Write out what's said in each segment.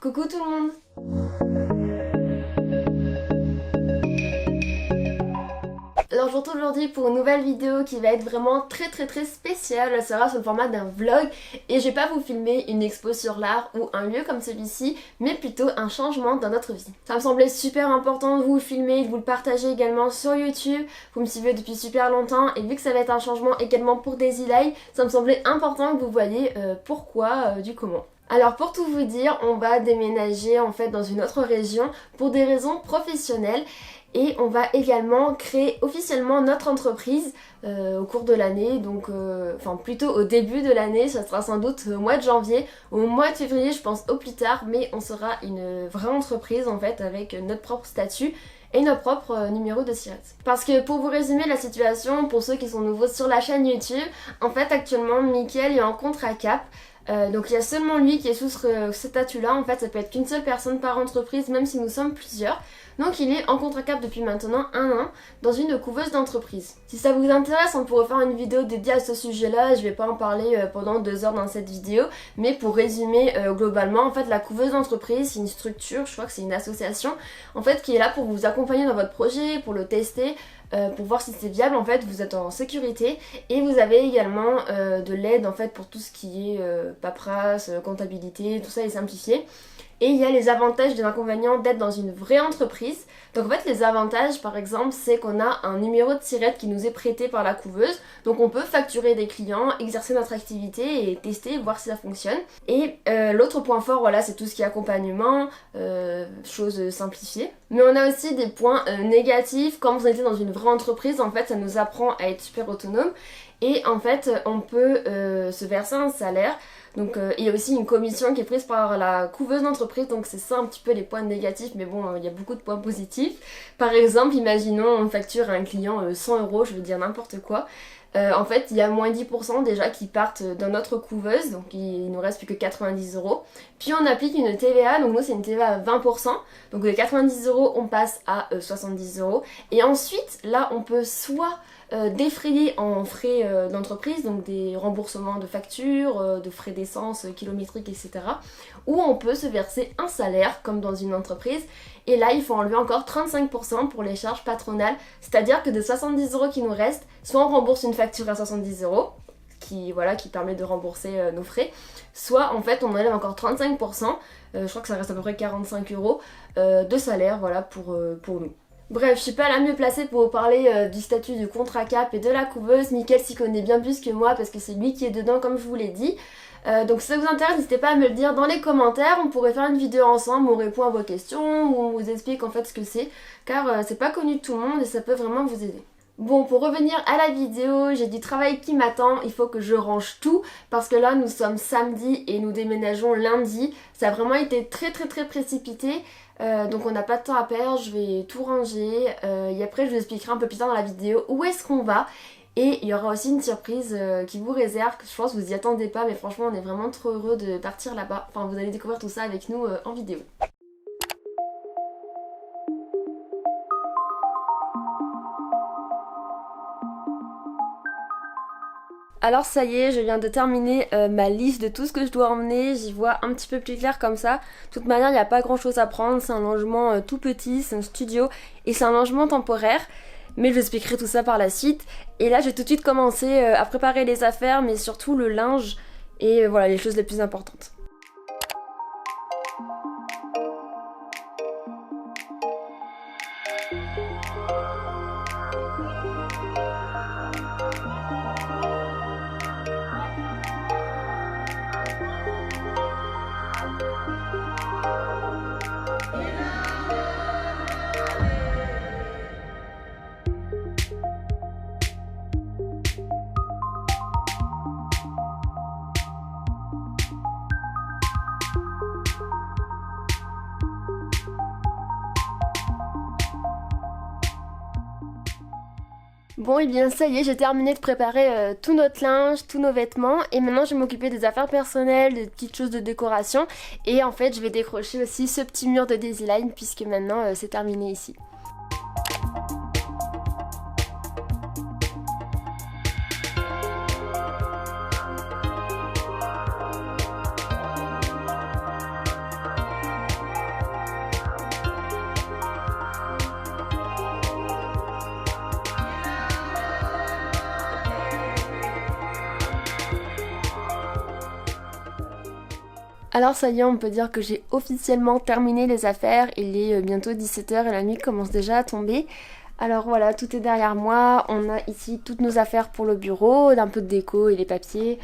Coucou tout le monde! Alors je vous retrouve aujourd'hui pour une nouvelle vidéo qui va être vraiment très spéciale. Elle sera sous le format d'un vlog et je vais pas vous filmer une expo sur l'art ou un lieu comme celui-ci, mais plutôt un changement dans notre vie. Ça me semblait super important de vous le filmer, de vous le partager également sur YouTube. Vous me suivez depuis super longtemps et vu que ça va être un changement également pour Daisy Life, ça me semblait important que vous voyez pourquoi du comment. Alors pour tout vous dire, on va déménager en fait dans une autre région pour des raisons professionnelles. Et on va également créer officiellement notre entreprise au cours de l'année, donc enfin plutôt au début de l'année, ça sera sans doute au mois de janvier, au mois de février je pense au plus tard, mais on sera une vraie entreprise en fait avec notre propre statut et notre propre numéro de SIRET. Parce que pour vous résumer la situation, pour ceux qui sont nouveaux sur la chaîne YouTube, en fait actuellement Mickaël est en contrat cap. Donc il y a seulement lui qui est sous ce statut là, en fait ça peut être qu'une seule personne par entreprise même si nous sommes plusieurs. Donc il est en contrat cap depuis maintenant 1 an dans une couveuse d'entreprise. Si ça vous intéresse, on pourrait faire une vidéo dédiée à ce sujet là, je vais pas en parler pendant 2 heures dans cette vidéo, mais pour résumer globalement, en fait la couveuse d'entreprise c'est une structure, je crois que c'est une association, en fait qui est là pour vous accompagner dans votre projet, pour le tester, pour voir si c'est viable, en fait vous êtes en sécurité et vous avez également de l'aide en fait pour tout ce qui est paperasse, comptabilité, tout ça est simplifié. Et il y a les avantages et les inconvénients d'être dans une vraie entreprise. Donc en fait les avantages par exemple c'est qu'on a un numéro de SIRET qui nous est prêté par la couveuse. Donc on peut facturer des clients, exercer notre activité et tester, voir si ça fonctionne. Et l'autre point fort voilà c'est tout ce qui est accompagnement, choses simplifiées. Mais on a aussi des points négatifs. Quand vous êtes dans une vraie entreprise en fait ça nous apprend à être super autonome. Et en fait on peut se verser un salaire. Donc il y a aussi une commission qui est prise par la couveuse d'entreprise, donc c'est ça un petit peu les points négatifs, mais bon il y a beaucoup de points positifs. Par exemple, imaginons on facture à un client 100 €, je veux dire n'importe quoi. En fait il y a moins 10% déjà qui partent dans notre couveuse, donc il nous reste plus que 90 €. Puis on applique une TVA, donc nous c'est une TVA à 20%, donc de 90 € on passe à 70 €. Et ensuite là on peut soit défrayer en frais d'entreprise, donc des remboursements de factures, de frais d'essence, kilométriques, etc. Ou on peut se verser un salaire comme dans une entreprise. Et là il faut enlever encore 35% pour les charges patronales, c'est-à-dire que de 70 € qui nous restent, soit on rembourse une facture à 70 € qui permet de rembourser nos frais, soit en fait on enlève encore 35%, je crois que ça reste à peu près 45 € de salaire voilà pour nous. Bref, je suis pas la mieux placée pour vous parler du statut du contrat cap et de la couveuse. Mickaël s'y connaît bien plus que moi parce que c'est lui qui est dedans comme je vous l'ai dit. Donc si ça vous intéresse, n'hésitez pas à me le dire dans les commentaires. On pourrait faire une vidéo ensemble où on répond à vos questions, où on vous explique en fait ce que c'est. Car c'est pas connu de tout le monde et ça peut vraiment vous aider. Bon, pour revenir à la vidéo, j'ai du travail qui m'attend, il faut que je range tout parce que là nous sommes samedi et nous déménageons lundi. Ça a vraiment été très précipité. Donc on n'a pas de temps à perdre, je vais tout ranger et après je vous expliquerai un peu plus tard dans la vidéo où est-ce qu'on va. Et il y aura aussi une surprise qui vous réserve, que je pense que vous y attendez pas, mais franchement on est vraiment trop heureux de partir là-bas. Enfin vous allez découvrir tout ça avec nous en vidéo. Alors ça y est, je viens de terminer ma liste de tout ce que je dois emmener, j'y vois un petit peu plus clair comme ça. De toute manière, il n'y a pas grand chose à prendre, c'est un logement tout petit, c'est un studio et c'est un logement temporaire. Mais je vous expliquerai tout ça par la suite. Et là, je vais tout de suite commencer à préparer les affaires, mais surtout le linge et voilà les choses les plus importantes. Bon et bien ça y est, j'ai terminé de préparer tout notre linge, tous nos vêtements et maintenant je vais m'occuper des affaires personnelles, des petites choses de décoration et en fait je vais décrocher aussi ce petit mur de Daisy Life puisque maintenant c'est terminé ici. Alors ça y est, on peut dire que j'ai officiellement terminé les affaires. Il est bientôt 17h et la nuit commence déjà à tomber. Alors voilà, tout est derrière moi. On a ici toutes nos affaires pour le bureau, un peu de déco et les papiers,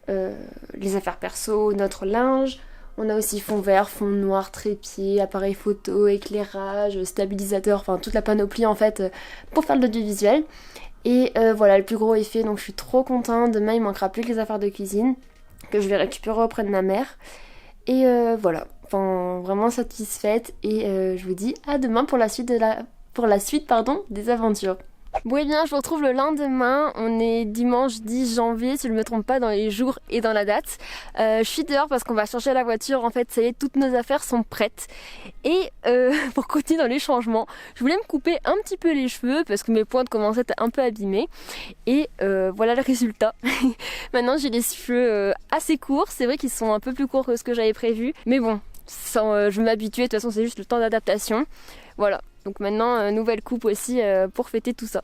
les affaires perso, notre linge. On a aussi fond vert, fond noir, trépied, appareil photo, éclairage, stabilisateur, enfin toute la panoplie en fait pour faire de l'audiovisuel. Et voilà, le plus gros est fait, donc je suis trop contente. Demain il manquera plus que les affaires de cuisine que je vais récupérer auprès de ma mère. Et voilà, enfin vraiment satisfaite et je vous dis à demain pour la suite des aventures. Bon et bien je vous retrouve le lendemain, on est dimanche 10 janvier si je ne me trompe pas dans les jours et dans la date. Je suis dehors parce qu'on va changer la voiture, en fait ça y est, toutes nos affaires sont prêtes. Et pour continuer dans les changements, je voulais me couper un petit peu les cheveux parce que mes pointes commençaient à être un peu abîmées. Et voilà le résultat. Maintenant j'ai les cheveux assez courts, c'est vrai qu'ils sont un peu plus courts que ce que j'avais prévu. Mais bon, je vais m'habituer, de toute façon c'est juste le temps d'adaptation. Voilà. Donc maintenant, nouvelle coupe aussi pour fêter tout ça.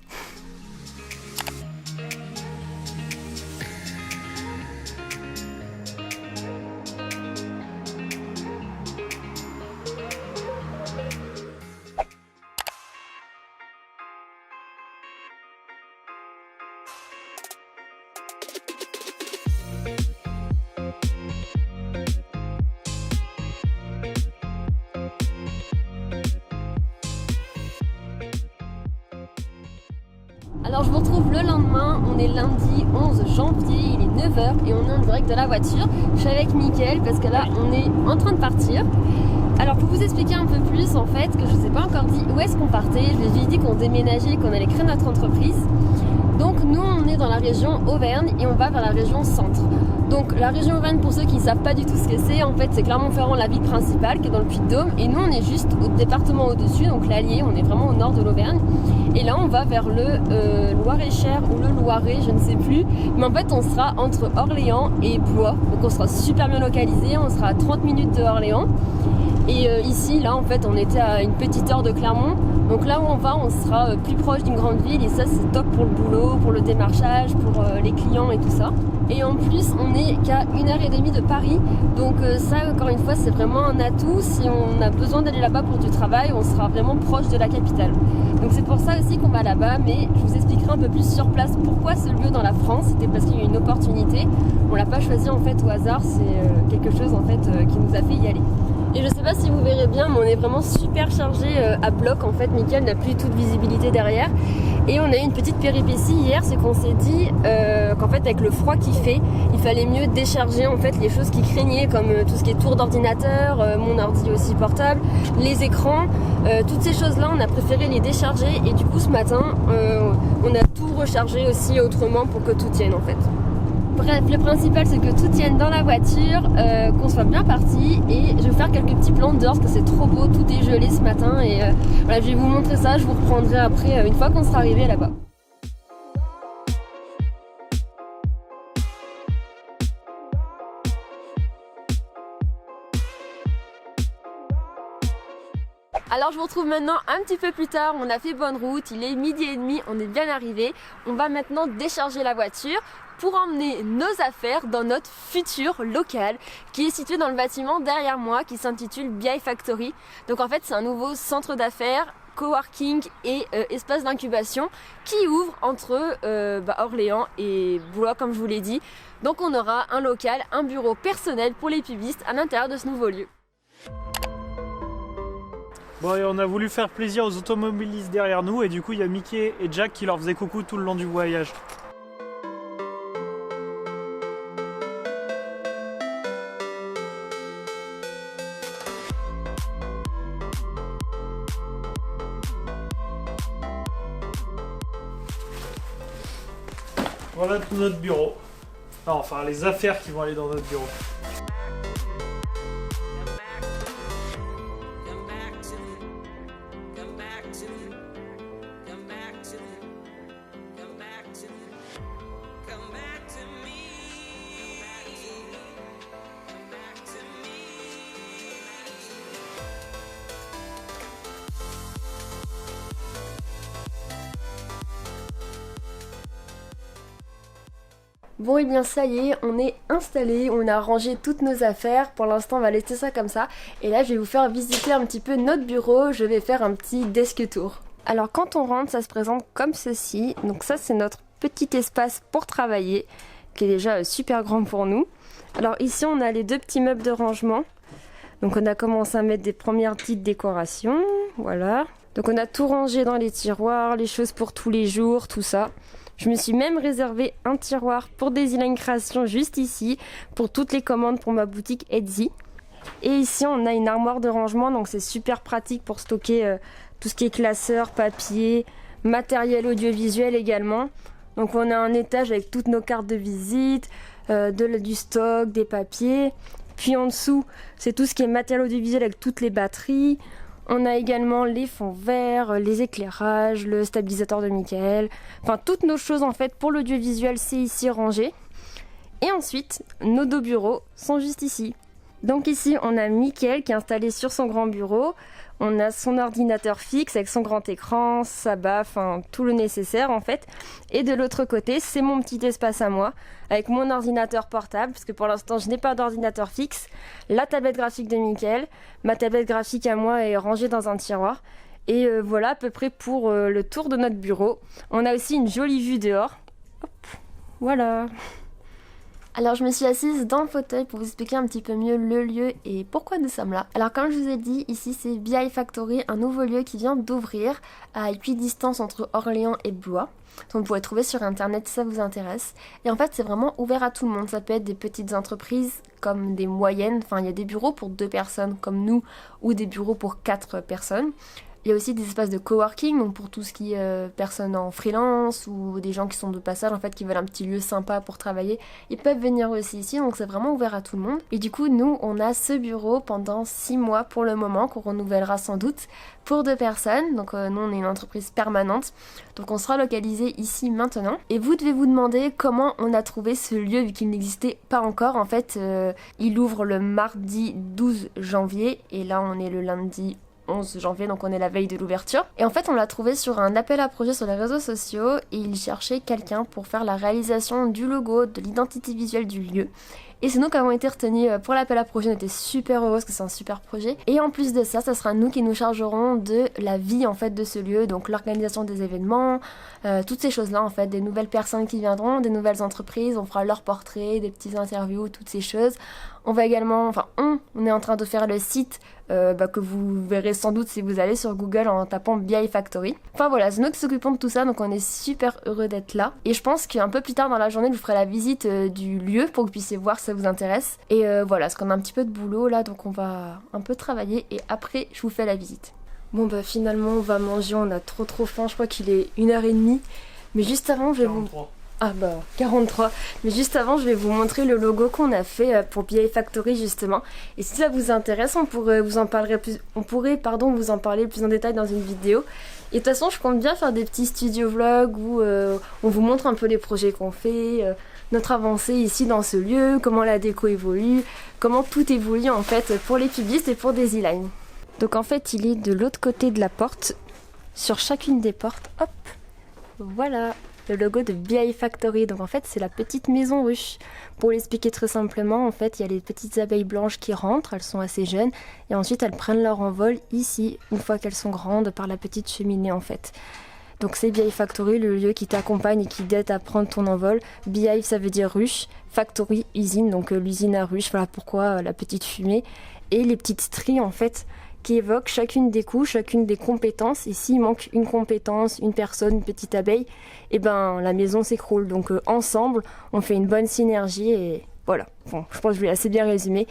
Alors je vous retrouve le lendemain, on est lundi 11 janvier, il est 9h et on est en direct de la voiture. Je suis avec Mickaël parce que là on est en train de partir. Alors pour vous expliquer un peu plus en fait, que je ne vous ai pas encore dit où est-ce qu'on partait, je vous ai dit qu'on déménageait et qu'on allait créer notre entreprise. Donc nous on est dans la région Auvergne et on va vers la région centre. Donc la région Auvergne, pour ceux qui ne savent pas du tout ce que c'est, en fait c'est Clermont-Ferrand, la ville principale qui est dans le Puy-de-Dôme, et nous on est juste au département au-dessus, donc l'Allier, on est vraiment au nord de l'Auvergne. Et là on va vers le Loir-et-Cher ou le Loiret, je ne sais plus, mais en fait on sera entre Orléans et Blois, donc on sera super bien localisé, on sera à 30 minutes de Orléans. Et ici, là, en fait, on était à une petite heure de Clermont. Donc là où on va, on sera plus proche d'une grande ville. Et ça, c'est top pour le boulot, pour le démarchage, pour les clients et tout ça. Et en plus, on n'est qu'à 1h30 de Paris. Donc ça, encore une fois, c'est vraiment un atout. Si on a besoin d'aller là-bas pour du travail, on sera vraiment proche de la capitale. Donc c'est pour ça aussi qu'on va là-bas. Mais je vous expliquerai un peu plus sur place pourquoi ce lieu dans la France. C'était parce qu'il y a eu une opportunité. On l'a pas choisi en fait au hasard. C'est quelque chose en fait qui nous a fait y aller. Et je sais pas si vous verrez bien, mais on est vraiment super chargé à bloc. En fait, Mickaël n'a plus toute visibilité derrière. Et on a eu une petite péripétie hier, c'est qu'on s'est dit qu'en fait, avec le froid qu'il fait, il fallait mieux décharger en fait les choses qui craignaient, comme tout ce qui est tour d'ordinateur, mon ordi aussi portable, les écrans, toutes ces choses-là, on a préféré les décharger. Et du coup, ce matin, on a tout rechargé aussi autrement pour que tout tienne en fait. Bref, le principal c'est que tout tienne dans la voiture, qu'on soit bien parti, et je vais faire quelques petits plans dehors parce que c'est trop beau, tout est gelé ce matin et voilà, je vais vous montrer ça, je vous reprendrai après une fois qu'on sera arrivé là-bas. Alors je vous retrouve maintenant un petit peu plus tard, on a fait bonne route, il est 12h30, on est bien arrivé. On va maintenant décharger la voiture pour emmener nos affaires dans notre futur local qui est situé dans le bâtiment derrière moi qui s'intitule BI Factory. Donc en fait c'est un nouveau centre d'affaires, coworking et espace d'incubation qui ouvre entre Orléans et Blois comme je vous l'ai dit. Donc on aura un local, un bureau personnel pour les pubistes à l'intérieur de ce nouveau lieu. Bon, et on a voulu faire plaisir aux automobilistes derrière nous et du coup il y a Mickey et Jack qui leur faisaient coucou tout le long du voyage. Voilà tout notre bureau. Non, enfin les affaires qui vont aller dans notre bureau. Bon et bien ça y est, on est installé, on a rangé toutes nos affaires, pour l'instant on va laisser ça comme ça. Et là je vais vous faire visiter un petit peu notre bureau, je vais faire un petit desk tour. Alors quand on rentre ça se présente comme ceci, donc ça c'est notre petit espace pour travailler, qui est déjà super grand pour nous. Alors ici on a les deux petits meubles de rangement, donc on a commencé à mettre des premières petites décorations, voilà. Donc on a tout rangé dans les tiroirs, les choses pour tous les jours, tout ça. Je me suis même réservé un tiroir pour des Design Création juste ici, pour toutes les commandes pour ma boutique Etsy. Et ici on a une armoire de rangement, donc c'est super pratique pour stocker tout ce qui est classeur, papier, matériel audiovisuel également. Donc on a un étage avec toutes nos cartes de visite, du stock, des papiers. Puis en dessous c'est tout ce qui est matériel audiovisuel avec toutes les batteries. On a également les fonds verts, les éclairages, le stabilisateur de Michael. Enfin, toutes nos choses en fait pour l'audiovisuel, c'est ici rangé. Et ensuite, nos deux bureaux sont juste ici. Donc ici, on a Michael qui est installé sur son grand bureau. On a son ordinateur fixe avec son grand écran, sa baffe, enfin tout le nécessaire en fait. Et de l'autre côté, c'est mon petit espace à moi, avec mon ordinateur portable, parce que pour l'instant je n'ai pas d'ordinateur fixe, la tablette graphique de Michael, ma tablette graphique à moi est rangée dans un tiroir. Et voilà à peu près pour le tour de notre bureau. On a aussi une jolie vue dehors. Hop, voilà. Alors je me suis assise dans le fauteuil pour vous expliquer un petit peu mieux le lieu et pourquoi nous sommes là. Alors comme je vous ai dit, ici c'est BI Factory, un nouveau lieu qui vient d'ouvrir à équidistance entre Orléans et Blois. Donc vous pouvez trouver sur internet si ça vous intéresse. Et en fait c'est vraiment ouvert à tout le monde, ça peut être des petites entreprises comme des moyennes, enfin il y a des bureaux pour 2 personnes comme nous ou des bureaux pour 4 personnes. Il y a aussi des espaces de coworking, donc pour tout ce qui est personnes en freelance ou des gens qui sont de passage en fait qui veulent un petit lieu sympa pour travailler, ils peuvent venir aussi ici, donc c'est vraiment ouvert à tout le monde. Et du coup nous on a ce bureau pendant 6 mois pour le moment, qu'on renouvellera sans doute pour 2 personnes, donc nous on est une entreprise permanente, donc on sera localisé ici maintenant. Et vous devez vous demander comment on a trouvé ce lieu vu qu'il n'existait pas encore. En fait il ouvre le mardi 12 janvier et là on est le lundi 11 janvier, donc on est la veille de l'ouverture. Et en fait on l'a trouvé sur un appel à projet sur les réseaux sociaux et il cherchait quelqu'un pour faire la réalisation du logo, de l'identité visuelle du lieu. Et c'est nous qui avons été retenus pour l'appel à projet, on était super heureux parce que c'est un super projet. Et en plus de ça, ça sera nous qui nous chargerons de la vie en fait de ce lieu, donc l'organisation des événements, toutes ces choses là en fait, des nouvelles personnes qui viendront, des nouvelles entreprises, on fera leurs portraits, des petites interviews, toutes ces choses. On va également, enfin on est en train de faire le site que vous verrez sans doute si vous allez sur Google en tapant BI Factory. Enfin voilà, c'est nous qui s'occupons de tout ça, donc on est super heureux d'être là. Et je pense qu'un peu plus tard dans la journée, je vous ferai la visite du lieu pour que vous puissiez voir si ça vous intéresse. Et voilà, parce qu'on a un petit peu de boulot là, donc on va un peu travailler et après je vous fais la visite. Bon bah finalement on va manger, on a trop faim, je crois qu'il est 1h30. Mais juste avant je vais 43. vous... Ah bah 43. Mais juste avant je vais vous montrer le logo qu'on a fait pour BI Factory justement. Et si ça vous intéresse on pourrait vous en parler plus en détail dans une vidéo. Et de toute façon je compte bien faire des petits studio vlogs où on vous montre un peu les projets qu'on fait, notre avancée ici dans ce lieu, comment la déco évolue, comment tout évolue en fait pour les cubistes et pour Desiline. Donc en fait il est de l'autre côté de la porte, sur chacune des portes, hop, voilà le logo de BI Factory. Donc en fait c'est la petite maison ruche. Pour l'expliquer très simplement, en fait il y a les petites abeilles blanches qui rentrent, elles sont assez jeunes, et ensuite elles prennent leur envol ici, une fois qu'elles sont grandes, par la petite cheminée en fait. Donc c'est BI Factory, le lieu qui t'accompagne et qui t'aide à prendre ton envol. BI ça veut dire ruche, Factory usine, donc l'usine à ruche, voilà pourquoi la petite fumée. Et les petites stries en fait qui évoquent chacune des couches, chacune des compétences. Et s'il manque une compétence, une personne, une petite abeille, et ben la maison s'écroule. Donc ensemble, on fait une bonne synergie et voilà. Bon, je pense que je l'ai assez bien résumé.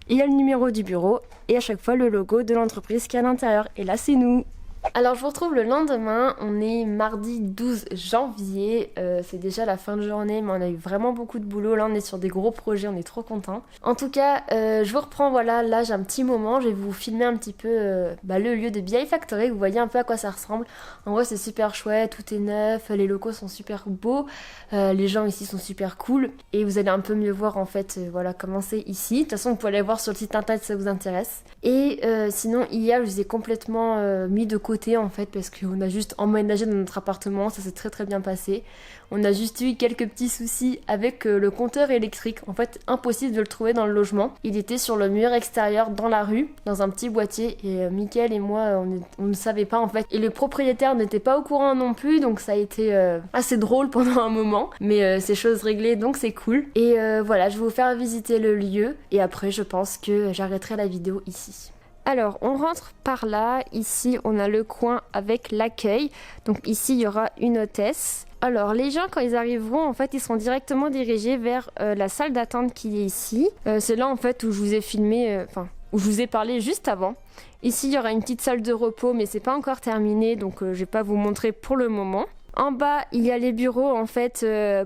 Il y a le numéro du bureau et à chaque fois le logo de l'entreprise qui est à l'intérieur. Et là, c'est nous. Alors je vous retrouve le lendemain, on est mardi 12 janvier, c'est déjà la fin de journée mais on a eu vraiment beaucoup de boulot, là on est sur des gros projets, on est trop contents. En tout cas je vous reprends, voilà, là j'ai un petit moment, je vais vous filmer un petit peu le lieu de BI Factory, vous voyez un peu à quoi ça ressemble. En vrai c'est super chouette, tout est neuf, les locaux sont super beaux, les gens ici sont super cool et vous allez un peu mieux voir en fait voilà comment c'est ici. De toute façon vous pouvez aller voir sur le site internet si ça vous intéresse. Et sinon hier je vous ai complètement mis de côté côté en fait parce qu'on a juste emménagé dans notre appartement, ça s'est très bien passé. On a juste eu quelques petits soucis avec le compteur électrique. En fait, impossible de le trouver dans le logement. Il était sur le mur extérieur dans la rue, dans un petit boîtier. Et Mickaël et moi, on ne savait pas en fait. Et le propriétaire n'était pas au courant non plus, donc ça a été assez drôle pendant un moment. Mais c'est chose réglée, donc c'est cool. Et voilà, je vais vous faire visiter le lieu. Et après, je pense que j'arrêterai la vidéo ici. Alors, on rentre par là. Ici, on a le coin avec l'accueil. Donc ici, il y aura une hôtesse. Alors, les gens, quand ils arriveront, en fait, ils seront directement dirigés vers la salle d'attente qui est ici. C'est là, en fait, où je vous ai filmé, où je vous ai parlé juste avant. Ici, il y aura une petite salle de repos, mais c'est pas encore terminé, donc je vais pas vous montrer pour le moment. En bas, il y a les bureaux, en fait,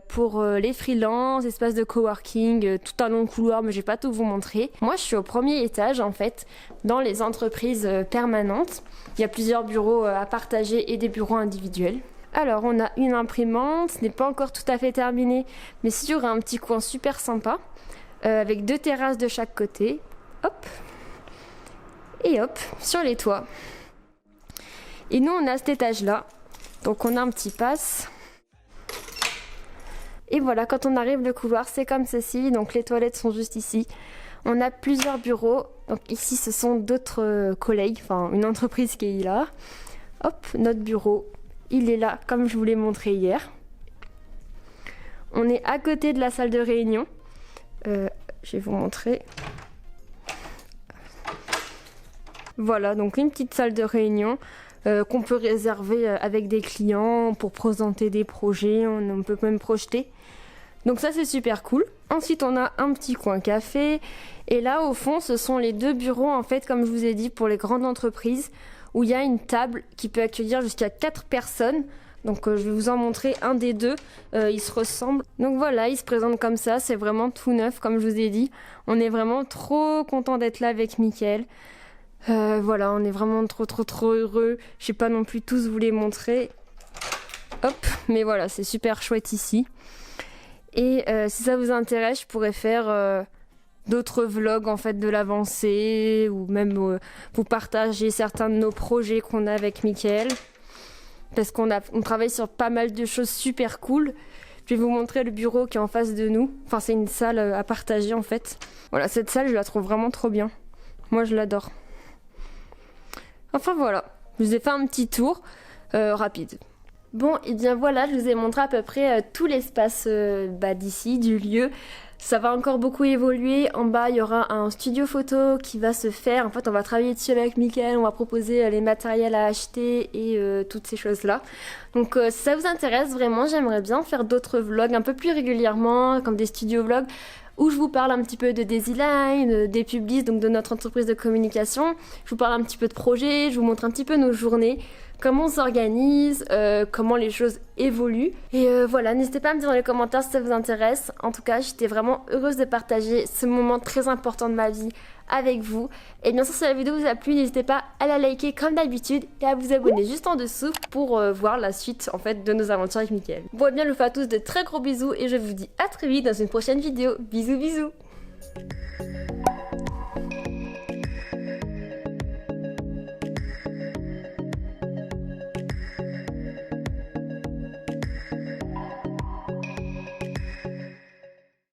pour les freelances, espace de coworking, tout un long couloir, mais je vais pas tout vous montrer. Moi, je suis au premier étage, en fait, dans les entreprises permanentes. Il y a plusieurs bureaux à partager et des bureaux individuels. Alors, on a une imprimante, ce n'est pas encore tout à fait terminé, mais il y aura un petit coin super sympa, avec 2 terrasses de chaque côté. Hop. Et hop, sur les toits. Et nous, on a cet étage-là. Donc, on a un petit pass. Et voilà, quand on arrive le couloir, c'est comme ceci. Donc, les toilettes sont juste ici. On a plusieurs bureaux. Donc, ici, ce sont d'autres collègues, enfin, une entreprise qui est là. Hop, notre bureau. Il est là, comme je vous l'ai montré hier. On est à côté de la salle de réunion. Je vais vous montrer. Voilà, donc une petite salle de réunion qu'on peut réserver avec des clients pour présenter des projets. On peut même projeter. Donc ça, c'est super cool. Ensuite, on a un petit coin café. Et là, au fond, ce sont les 2 bureaux, en fait, comme je vous ai dit, pour les grandes entreprises, où il y a une table qui peut accueillir jusqu'à 4 personnes. Donc je vais vous en montrer un des 2, ils se ressemblent. Donc voilà, ils se présentent comme ça, c'est vraiment tout neuf comme je vous ai dit. On est vraiment trop content d'être là avec Mickaël. Voilà, on est vraiment trop heureux. Je sais pas non plus tous vous les montrer. Hop, mais voilà, c'est super chouette ici. Et si ça vous intéresse, je pourrais faire d'autres vlogs en fait de l'avancée ou même vous partager certains de nos projets qu'on a avec Mickaël parce qu'on travaille sur pas mal de choses super cool. Je vais vous montrer le bureau qui est en face de nous. Enfin, c'est une salle à partager en fait. Voilà, cette salle, je la trouve vraiment trop bien. Moi, je l'adore. Enfin voilà, je vous ai fait un petit tour rapide. Bon, et bien voilà, je vous ai montré à peu près tout l'espace d'ici, du lieu. Ça va encore beaucoup évoluer. En bas, il y aura un studio photo qui va se faire. En fait, on va travailler dessus avec Mickaël. On va proposer les matériels à acheter et toutes ces choses-là. Donc, si ça vous intéresse vraiment, j'aimerais bien faire d'autres vlogs un peu plus régulièrement, comme des studio vlogs, où je vous parle un petit peu de Daisyline, des publicistes, donc de notre entreprise de communication. Je vous parle un petit peu de projets, je vous montre un petit peu nos journées, comment on s'organise, comment les choses évoluent. Et voilà, n'hésitez pas à me dire dans les commentaires si ça vous intéresse. En tout cas, j'étais vraiment heureuse de partager ce moment très important de ma vie avec vous. Et bien sûr, si la vidéo vous a plu, n'hésitez pas à la liker comme d'habitude et à vous abonner juste en dessous pour voir la suite en fait de nos aventures avec Mickaël. Bon, et bien, je vous fais à tous de très gros bisous et je vous dis à très vite dans une prochaine vidéo. Bisous, bisous.